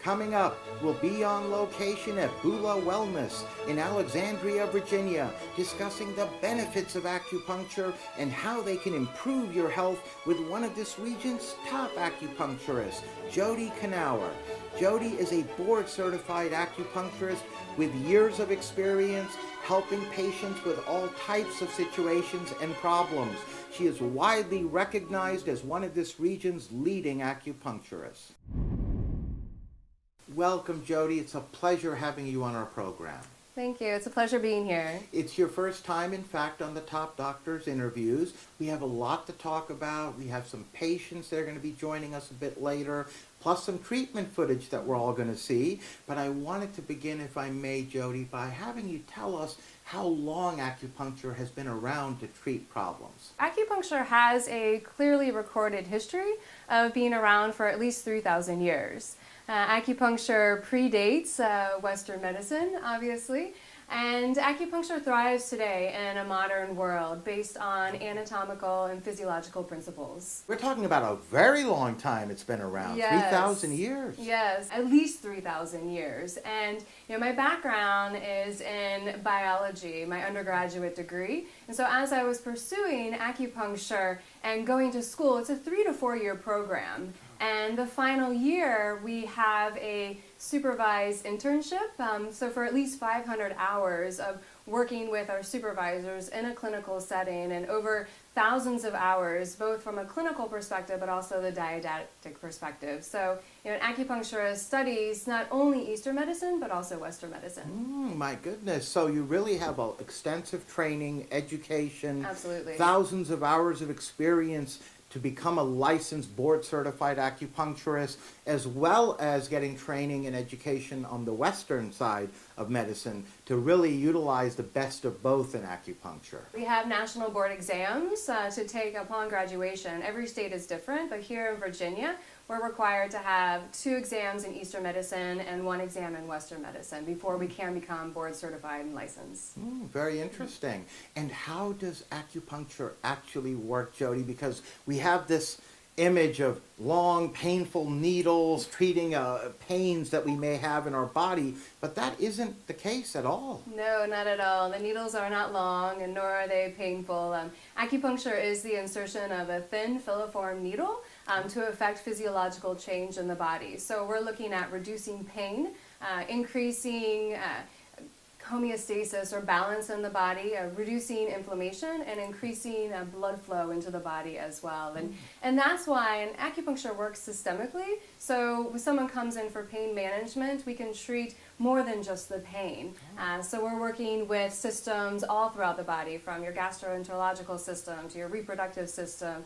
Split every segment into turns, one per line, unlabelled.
Coming up, we'll be on location at Bula Wellness in Alexandria, Virginia, discussing the benefits of acupuncture and how they can improve your health with one of this region's top acupuncturists, Jody Knauer. Jody is a board-certified acupuncturist with years of experience helping patients with all types of situations and problems. She is widely recognized as one of this region's leading acupuncturists. Welcome, Jody. It's a pleasure having you on our program.
Thank you. It's a pleasure being here.
It's your first time, in fact, on the Top Doctors interviews. We have a lot to talk about. We have some patients that are going to be joining us a bit later, plus some treatment footage that we're all going to see. But I wanted to begin, if I may, Jody, by having you tell us how long acupuncture has been around to treat problems.
Acupuncture has a clearly recorded history of being around for at least 3,000 years. Acupuncture predates Western medicine, obviously, and acupuncture thrives today in a modern world based on anatomical and physiological principles.
We're talking about a very long time it's been around,
Yes.
3,000 years.
Yes, at least 3,000 years. And my background is in biology, my undergraduate degree. And so as I was pursuing acupuncture and going to school, it's a 3 to 4 year program. And the final year, we have a supervised internship, so for at least 500 hours of working with our supervisors in a clinical setting and over thousands of hours, both from a clinical perspective but also the didactic perspective. So, an acupuncturist studies not only Eastern medicine but also Western medicine.
My goodness. So you really have an extensive training, education,
Absolutely.
thousands of hours of experience to become a licensed board-certified acupuncturist, as well as getting training and education on the Western side of medicine to really utilize the best of both in acupuncture.
We have national board exams to take upon graduation. Every state is different, but here in Virginia, we're required to have 2 exams in Eastern medicine and 1 exam in Western medicine before we can become board certified and licensed.
Very interesting. And how does acupuncture actually work, Jody? Because we have this image of long, painful needles treating pains that we may have in our body, but that isn't the case at all.
No, not at all. The needles are not long and nor are they painful. Acupuncture is the insertion of a thin filiform needle to affect physiological change in the body. So we're looking at reducing pain, increasing homeostasis or balance in the body, reducing inflammation and increasing blood flow into the body as well. And that's why acupuncture works systemically. So when someone comes in for pain management, we can treat more than just the pain. So we're working with systems all throughout the body, from your gastroenterological system to your reproductive system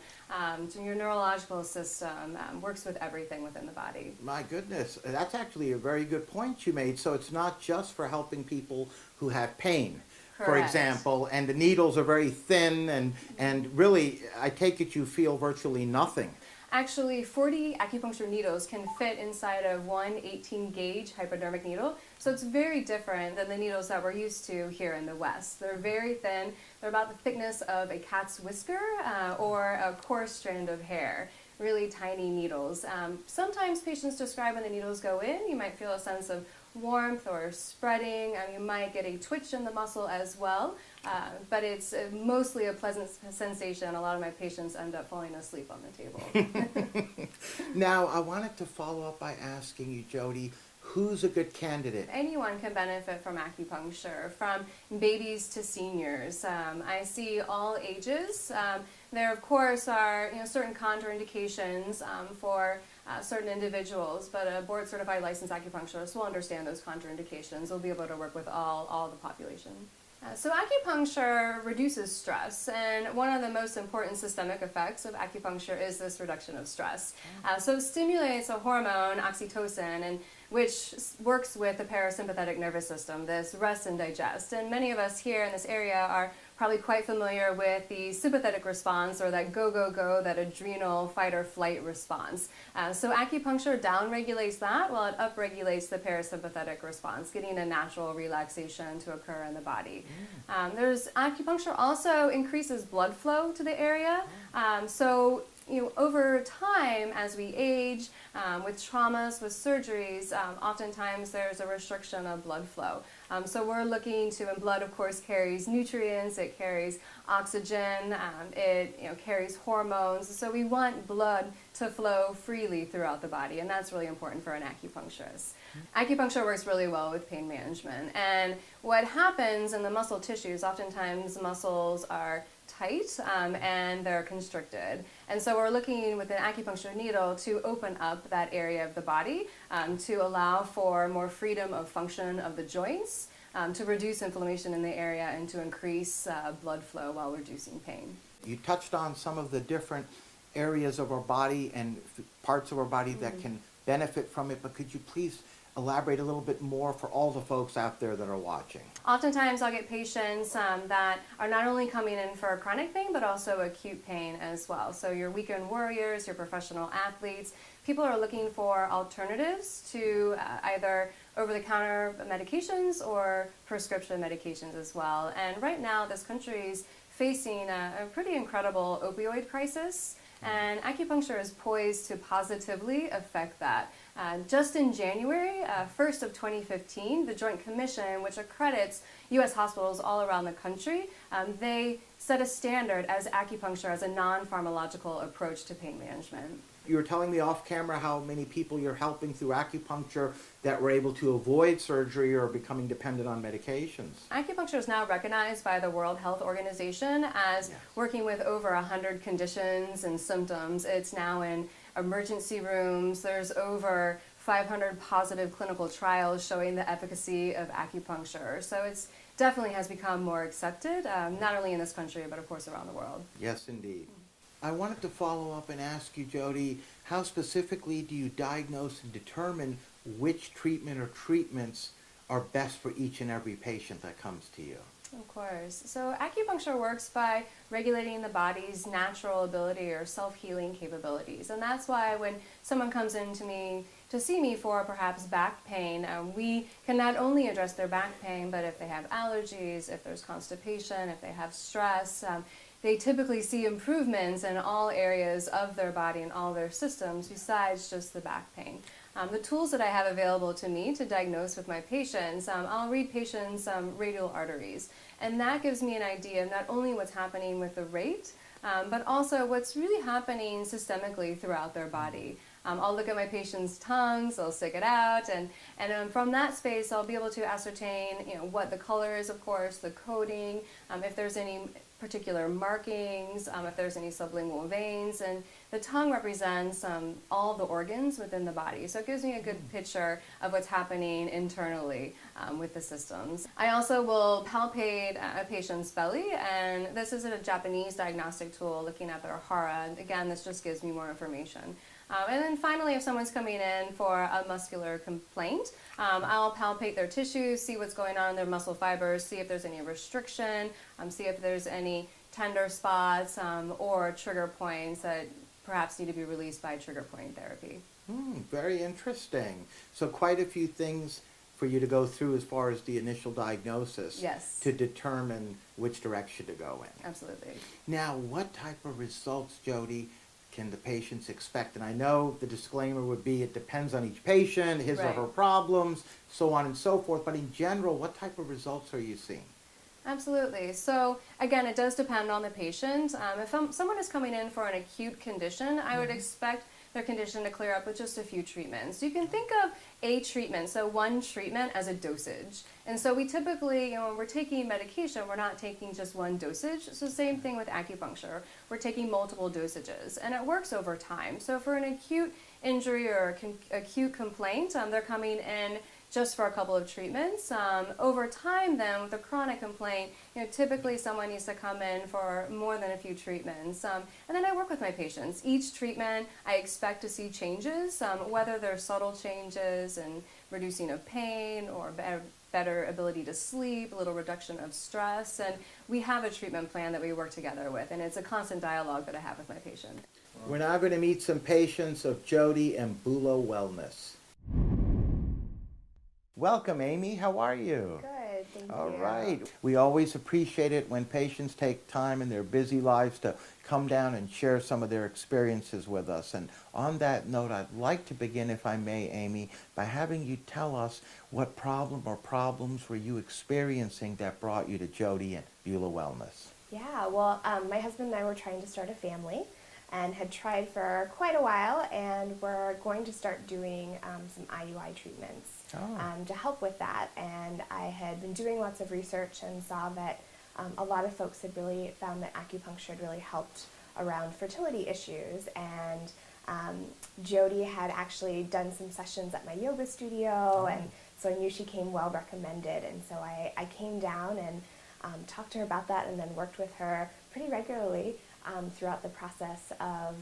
to your neurological system, works with everything within the body.
My goodness, that's actually a very good point you made. So it's not just for helping people who have pain, for
Correct.
example, and the needles are very thin and really, I take it you feel virtually nothing.
Actually, 40 acupuncture needles can fit inside of one 18-gauge hypodermic needle, so it's very different than the needles that we're used to here in the West. They're very thin. They're about the thickness of a cat's whisker or a coarse strand of hair. Really tiny needles. Sometimes patients describe when the needles go in, you might feel a sense of warmth or spreading. You might get a twitch in the muscle as well, but it's mostly a pleasant sensation. A lot of my patients end up falling asleep on the table.
Now, I wanted to follow up by asking you, Jody, who's a good candidate?
Anyone can benefit from acupuncture, from babies to seniors. I see all ages. There, of course, are certain contraindications for certain individuals, but a board-certified licensed acupuncturist will understand those contraindications. We'll be able to work with all the population. So acupuncture reduces stress, and one of the most important systemic effects of acupuncture is this reduction of stress. So it stimulates a hormone, oxytocin, and which works with the parasympathetic nervous system, this rest and digest. And many of us here in this area are probably quite familiar with the sympathetic response, or that go, go, go, that adrenal fight or flight response. So acupuncture downregulates that while it upregulates the parasympathetic response, getting a natural relaxation to occur in the body. Acupuncture also increases blood flow to the area. So over time, as we age, with traumas, with surgeries, oftentimes there's a restriction of blood flow. So we're looking to, and blood of course carries nutrients, it carries oxygen, it carries hormones. So we want blood to flow freely throughout the body, and that's really important for an acupuncturist. Acupuncture works really well with pain management, and what happens in the muscle tissues, oftentimes muscles are tight and they're constricted. And so we're looking with an acupuncture needle to open up that area of the body to allow for more freedom of function of the joints, to reduce inflammation in the area and to increase blood flow while reducing pain.
You touched on some of the different areas of our body and parts of our body that can benefit from it, but could you please elaborate a little bit more for all the folks out there that are watching?
Oftentimes I'll get patients that are not only coming in for chronic pain, but also acute pain as well. So your weekend warriors, your professional athletes, people are looking for alternatives to either over-the-counter medications or prescription medications as well. And right now this country is facing a pretty incredible opioid crisis, and acupuncture is poised to positively affect that. Just in January 1st of 2015, the Joint Commission, which accredits U.S. hospitals all around the country, they set a standard as acupuncture as a non-pharmacological approach to pain management.
You were telling me off camera how many people you're helping through acupuncture that were able to avoid surgery or becoming dependent on medications.
Acupuncture is now recognized by the World Health Organization as working with over 100 conditions and symptoms. It's now in emergency rooms. There's over 500 positive clinical trials showing the efficacy of acupuncture. So it's definitely has become more accepted, not only in this country, but of course around the world.
Yes, indeed. I wanted to follow up and ask you, Jody, how specifically do you diagnose and determine which treatment or treatments are best for each and every patient that comes to you?
Of course. So acupuncture works by regulating the body's natural ability or self-healing capabilities. And that's why when someone comes in to see me for perhaps back pain, we can not only address their back pain, but if they have allergies, if there's constipation, if they have stress, they typically see improvements in all areas of their body and all their systems besides just the back pain. The tools that I have available to me to diagnose with my patients, I'll read patients' radial arteries, and that gives me an idea of not only what's happening with the rate, but also what's really happening systemically throughout their body. I'll look at my patient's tongues, I'll stick it out, and from that space I'll be able to ascertain what the color is, of course, the coding, if there's any particular markings, if there's any sublingual veins, and the tongue represents all the organs within the body. So it gives me a good picture of what's happening internally with the systems. I also will palpate a patient's belly, and this is a Japanese diagnostic tool looking at their hara. And again, this just gives me more information. And then finally, if someone's coming in for a muscular complaint, I'll palpate their tissues, see what's going on in their muscle fibers, see if there's any restriction, see if there's any tender spots or trigger points that perhaps need to be released by trigger point therapy.
Very interesting. So quite a few things for you to go through as far as the initial diagnosis.
Yes.
To determine which direction to go in.
Absolutely.
Now, what type of results, Jody, can the patients expect? And I know the disclaimer would be it depends on each patient, his or her problems, so on and so forth. But in general, what type of results are you seeing?
Absolutely. So again, it does depend on the patient. If someone is coming in for an acute condition, I would expect their condition to clear up with just a few treatments. You can think of a treatment, so one treatment, as a dosage. And so we typically, when we're taking medication, we're not taking just one dosage. So same thing with acupuncture. We're taking multiple dosages, and it works over time. So for an acute injury or acute complaint, they're coming in just for a couple of treatments. Over time then, with a chronic complaint, typically someone needs to come in for more than a few treatments. And then I work with my patients. Each treatment, I expect to see changes, whether they're subtle changes in reducing of pain or better ability to sleep, a little reduction of stress. And we have a treatment plan that we work together with, and it's a constant dialogue that I have with my patient.
We're now going to meet some patients of Jody and Bula Wellness. Welcome, Amy. How are you?
Good. Thank you.
All right. We always appreciate it when patients take time in their busy lives to come down and share some of their experiences with us. And on that note, I'd like to begin, if I may, Amy, by having you tell us what problem or problems were you experiencing that brought you to Jody and Bula Wellness?
Yeah, well, my husband and I were trying to start a family and had tried for quite a while, and we're going to start doing some IUI treatments to help with that. And I had been doing lots of research and saw that a lot of folks had really found that acupuncture had really helped around fertility issues. And Jody had actually done some sessions at my yoga studio, and so I knew she came well recommended. And so I came down and talked to her about that, and then worked with her pretty regularly throughout the process of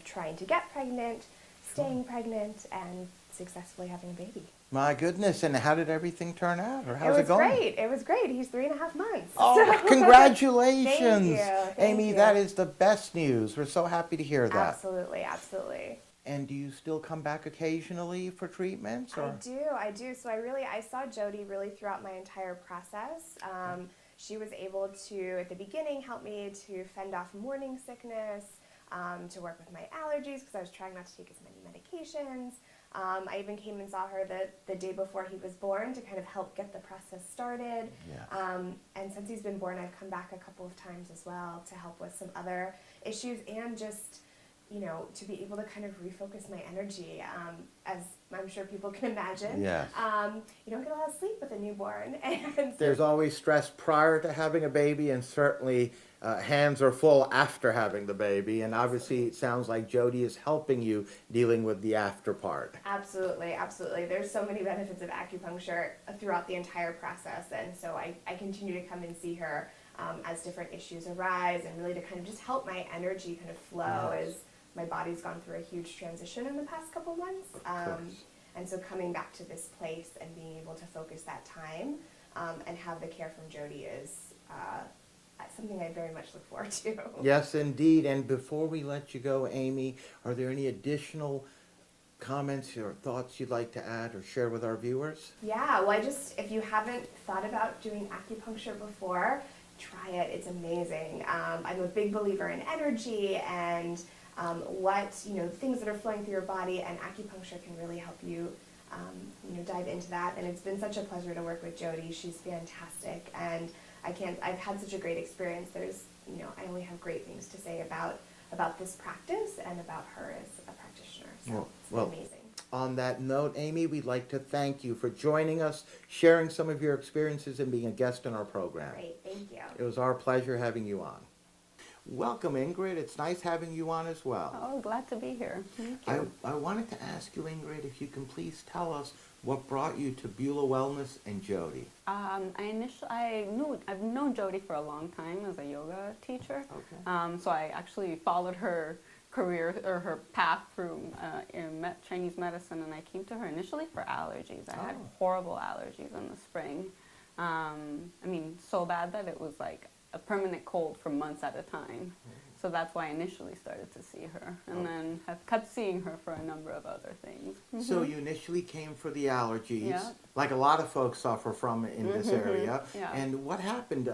trying to get pregnant, staying pregnant, and successfully having a baby.
My goodness, and how did everything turn out, or how's it going?
It was great. He's 3.5 months.
Oh,
so.
congratulations.
Thank
Amy,
you.
that is the best news. We're so happy to hear that.
Absolutely, absolutely.
And do you still come back occasionally for treatments? Or?
I do. So I saw Jody really throughout my entire process. She was able to, at the beginning, help me to fend off morning sickness, to work with my allergies because I was trying not to take as many medications. I even came and saw her the day before he was born to kind of help get the process started.
Yeah.
And since he's been born, I've come back a couple of times as well to help with some other issues and just, to be able to kind of refocus my energy. As I'm sure people can imagine,
Yes.
You don't get a lot of sleep with a newborn. And
There's always stress prior to having a baby, and certainly hands are full after having the baby. And obviously it sounds like Jody is helping you dealing with the after part.
Absolutely, absolutely. There's so many benefits of acupuncture throughout the entire process. And so I continue to come and see her as different issues arise, and really to kind of just help my energy kind of flow as my body's gone through a huge transition in the past couple months. And so coming back to this place and being able to focus that time and have the care from Jody is something I very much look forward to.
Yes, indeed. And before we let you go, Amy, are there any additional comments or thoughts you'd like to add or share with our viewers?
Yeah, well, if you haven't thought about doing acupuncture before, try it. It's amazing. I'm a big believer in energy and things that are flowing through your body, and acupuncture can really help you, dive into that. And it's been such a pleasure to work with Jody. She's fantastic, and I've had such a great experience. I only have great things to say about this practice and about her as a practitioner. So it's been amazing.
On that note, Amy, we'd like to thank you for joining us, sharing some of your experiences, and being a guest in our program.
Great, thank you.
It was our pleasure having you on. Welcome, Ingrid. It's nice having you on as well.
Oh, glad to be here. Thank you.
I wanted to ask you, Ingrid, if you can please tell us what brought you to Bula Wellness and Jody.
I've known Jody for a long time as a yoga teacher.
Okay.
So I actually followed her career or her path through Chinese medicine, and I came to her initially for allergies. I had horrible allergies in the spring. So bad that it was like a permanent cold for months at a time. So that's why I initially started to see her, and then have kept seeing her for a number of other things.
So you initially came for the allergies,
Yeah.
like a lot of folks suffer from in this area.
Yeah.
And what happened?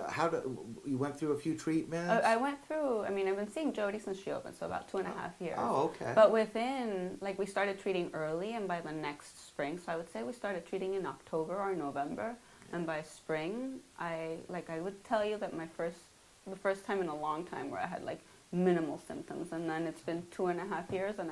You went through a few treatments?
I went through, I've been seeing Jody since she opened, so about 2.5 years.
Oh, okay.
But we started treating early, and by the next spring, so I would say we started treating in October or November, and by spring, I would tell you that the first time in a long time where I had minimal symptoms, and then it's been 2.5 years, and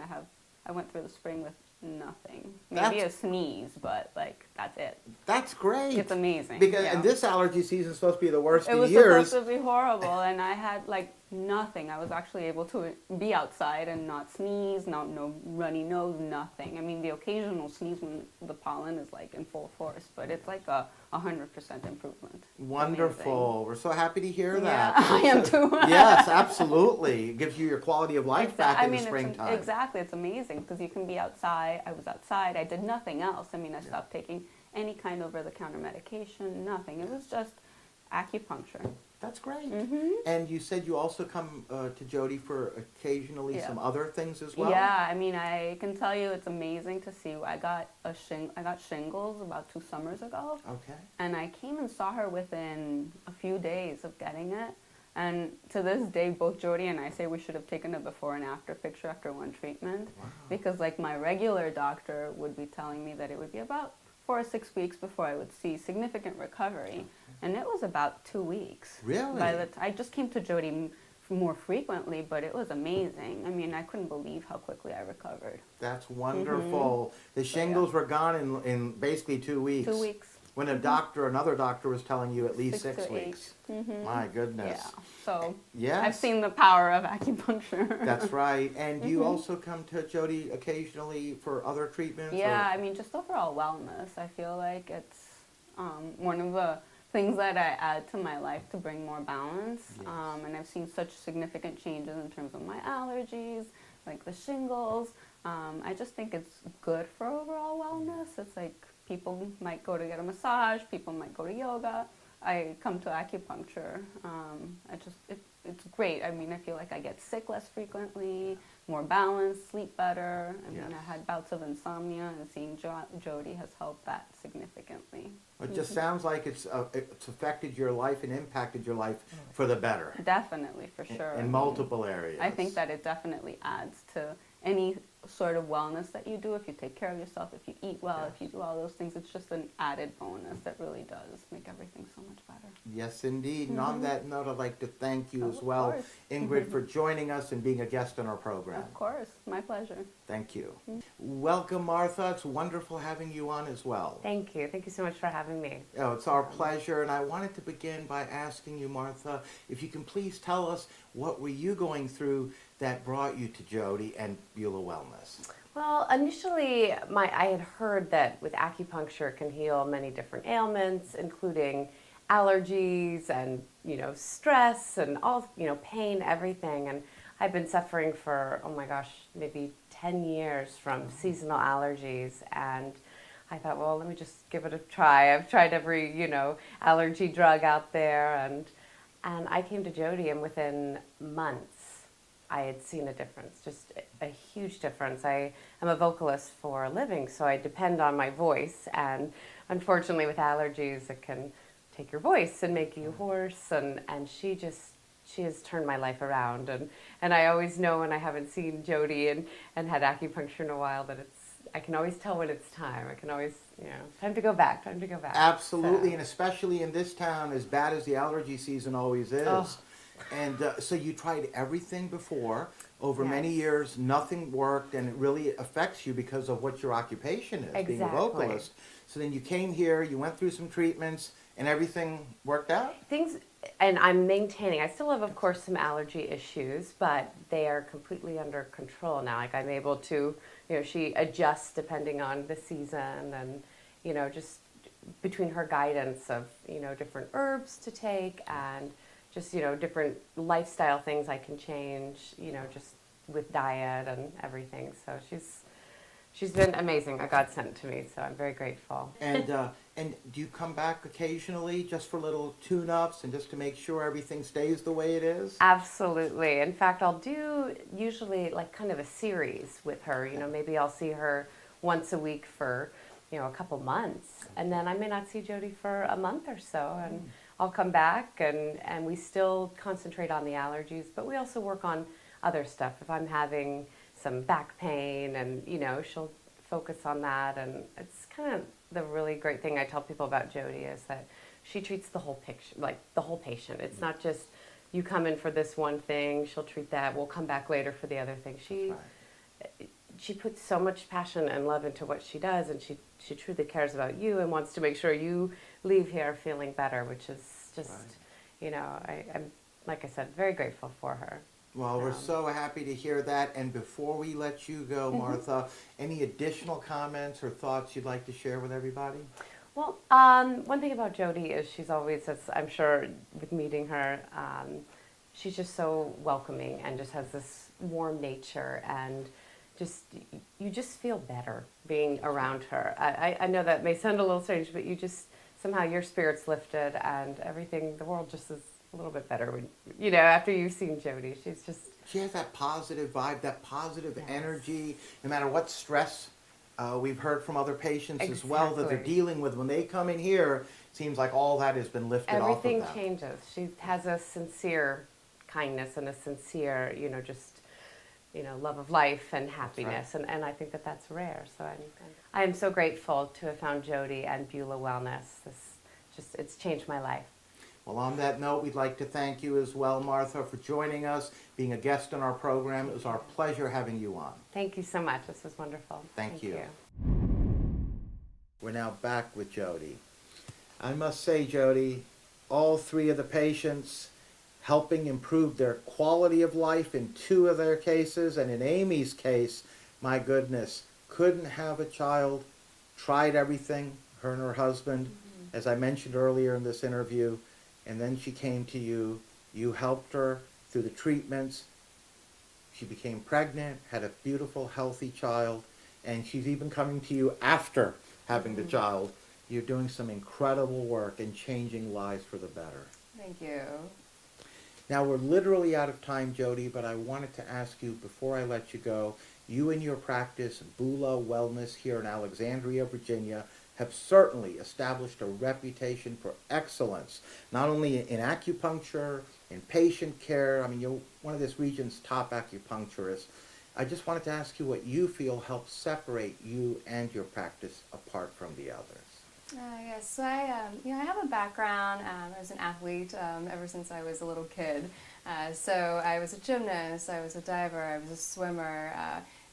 I went through the spring with nothing. Maybe a sneeze, but that's it.
That's great.
It's amazing.
Because
yeah.
and this allergy season is supposed to be the worst
It
in
was
years.
supposed to be horrible, and I had nothing. I was actually able to be outside and not sneeze, no runny nose, nothing. The occasional sneeze when the pollen is in full force, but it's a 100% improvement.
Wonderful.
Amazing.
We're so happy to hear
Yeah,
that.
I am too.
Yes, absolutely. It gives you your quality of life back in the springtime.
Exactly. It's amazing because you can be outside. I was outside. I did nothing else. I stopped taking any kind of over-the-counter medication, nothing. It was just acupuncture.
That's great. And you said you also come to Jody for occasionally some other things as well?
Yeah, I mean, I can tell you it's amazing to see. I got shingles about 2 summers ago.
Okay.
And I came and saw her within a few days of getting it. And to this day, both Jody and I say we should have taken a before and after picture after one treatment.
Wow.
Because like my regular doctor would be telling me that it would be about 4 or 6 weeks before I would see significant recovery. And it was about 2 weeks.
Really?
I just came to Jody more frequently, but it was amazing. I mean, I couldn't believe how quickly I recovered.
That's wonderful. The shingles were gone in basically 2 weeks.
2 weeks.
When another doctor was telling you at least
6
6
to 8.
weeks. My goodness.
Yeah. So
Yes.
I've seen the power of acupuncture.
That's right. And do you also come to Jody occasionally for other treatments?
Yeah, I mean, just overall wellness. I feel like it's one of the things that I add to my life to bring more balance.
Yes.
And I've seen such significant changes in terms of my allergies, like the shingles. I just think it's good for overall wellness. It's like people might go to get a massage, people might go to yoga. I come to acupuncture. It's great. I mean, I feel like I get sick less frequently, more balanced, sleep better. I mean, I had bouts of insomnia, and seeing Jody has helped that significantly.
It just sounds like it's affected your life and impacted your life for the better.
Definitely, for sure.
In multiple areas.
I think that it definitely adds to any sort of wellness that you do. If you take care of yourself, if you eat well, if you do all those things, it's just an added bonus that really does make everything so much better.
Yes, indeed. And on that note, I'd like to thank you as
Of
well,
course.
Ingrid, for joining us and being a guest on our program.
Of course, my pleasure.
Thank you. Welcome, Martha. It's wonderful having you on as well.
Thank you. Thank you so much for having me.
Oh, it's our pleasure. And I wanted to begin by asking you, Martha, if you can please tell us what were you going through that brought you to Jody and Bula Wellness?
Well, initially, I had heard that with acupuncture it can heal many different ailments, including allergies and, stress and all, pain, everything. And I've been suffering for, oh my gosh, maybe 10 years from seasonal allergies. And I thought, well, let me just give it a try. I've tried every, allergy drug out there. And I came to Jody, and within months, I had seen a difference, just a huge difference. I am a vocalist for a living, so I depend on my voice. And unfortunately, with allergies, it can take your voice and make you hoarse. And she has turned my life around. And I always know when I haven't seen Jody and had acupuncture in a while that I can always tell when it's time. I can always, time to go back, time to go back.
Absolutely, and especially in this town, as bad as the allergy season always is.
Oh.
And so you tried everything before. Over many
Yes.
years, nothing worked, and it really affects you because of what your occupation is, being a
Exactly.
vocalist. So then you came here, you went through some treatments, and everything worked out?
And I'm maintaining. I still have, of course, some allergy issues, but they are completely under control now. Like I'm able to, she adjusts depending on the season, and just between her guidance of different herbs to take and just different lifestyle things I can change. Just with diet and everything. So she's been amazing, a godsend to me. So I'm very grateful.
And do you come back occasionally just for little tune-ups and just to make sure everything stays the way it is?
Absolutely. In fact, I'll do usually like kind of a series with her. Maybe I'll see her once a week for, a couple months. And then I may not see Jody for a month or so. And I'll come back and we still concentrate on the allergies, but we also work on other stuff. If I'm having some back pain and, she'll focus on that. And it's kind of the really great thing I tell people about Jody is that she treats the whole picture, like the whole patient. It's not just you come in for this one thing, she'll treat that, we'll come back later for the other thing. She puts so much passion and love into what she does, and she truly cares about you and wants to make sure you leave here feeling better, which is just, I'm, like I said, very grateful for her.
Well, we're so happy to hear that. And before we let you go, Martha, any additional comments or thoughts you'd like to share with everybody?
Well, one thing about Jody is she's always, as I'm sure with meeting her, she's just so welcoming and just has this warm nature, and you just feel better being around her. I know that may sound a little strange, but you just, somehow your spirit's lifted and everything, the world just is a little bit better when, after you've seen Jody. She's just...
She has that positive vibe, that positive
Yes.
energy, no matter what stress we've heard from other patients as well that they're
Exactly.
dealing with. When they come in here, it seems like all that has been lifted off of
Everything
them.
changes. She has a sincere kindness and a sincere, love of life and happiness.
right.
And I think that that's rare. So I am so grateful to have found Jody and Bula Wellness. It's changed my life.
Well, on that note, we'd like to thank you as well, Martha, for joining us, being a guest on our program. It was our pleasure having you on.
Thank you so much. This was wonderful.
Thank you. We're now back with Jody. I must say, Jody, all three of the patients helping improve their quality of life in 2 of their cases, and in Amy's case, my goodness, couldn't have a child, tried everything, her and her husband, as I mentioned earlier in this interview, and then she came to you, you helped her through the treatments, she became pregnant, had a beautiful, healthy child, and she's even coming to you after having the child. You're doing some incredible work and changing lives for the better.
Thank you.
Now, we're literally out of time, Jody, but I wanted to ask you, before I let you go, you and your practice, Bula Wellness here in Alexandria, Virginia, have certainly established a reputation for excellence, not only in acupuncture, in patient care. I mean, you're one of this region's top acupuncturists. I just wanted to ask you what you feel helps separate you and your practice apart from the others.
Yes, so I have a background. I was an athlete ever since I was a little kid. So I was a gymnast, I was a diver, I was a swimmer.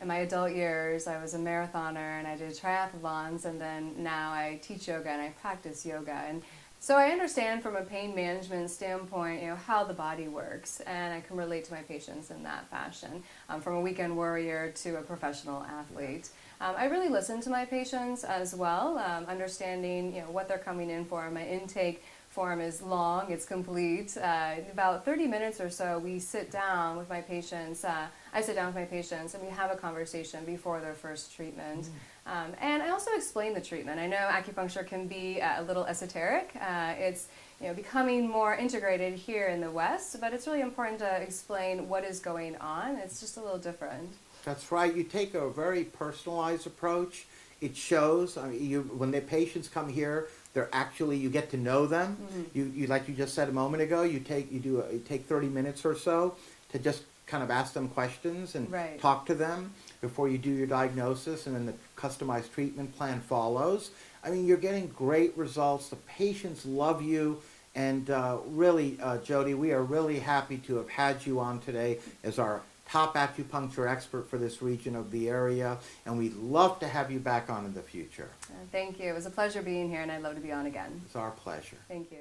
In my adult years, I was a marathoner and I did triathlons, and then now I teach yoga and I practice yoga. And so I understand from a pain management standpoint, how the body works, and I can relate to my patients in that fashion, from a weekend warrior to a professional athlete. I really listen to my patients as well, understanding what they're coming in for. My intake form is long, it's complete. In about 30 minutes or so, we sit down with my patients. I sit down with my patients and we have a conversation before their first treatment. And I also explain the treatment. I know acupuncture can be a little esoteric. It's becoming more integrated here in the West, but it's really important to explain what is going on. It's just a little different.
That's right. You take a very personalized approach. It shows. I mean, when the patients come here, you get to know them. You like you just said a moment ago. You take 30 minutes or so to just kind of ask them questions and
Right.
talk to them before you do your diagnosis, and then the customized treatment plan follows. I mean, you're getting great results. The patients love you. And really, Jody, we are really happy to have had you on today as our top acupuncture expert for this region of the area, and we'd love to have you back on in the future.
Thank you. It was a pleasure being here, and I'd love to be on again.
It's our pleasure.
Thank you.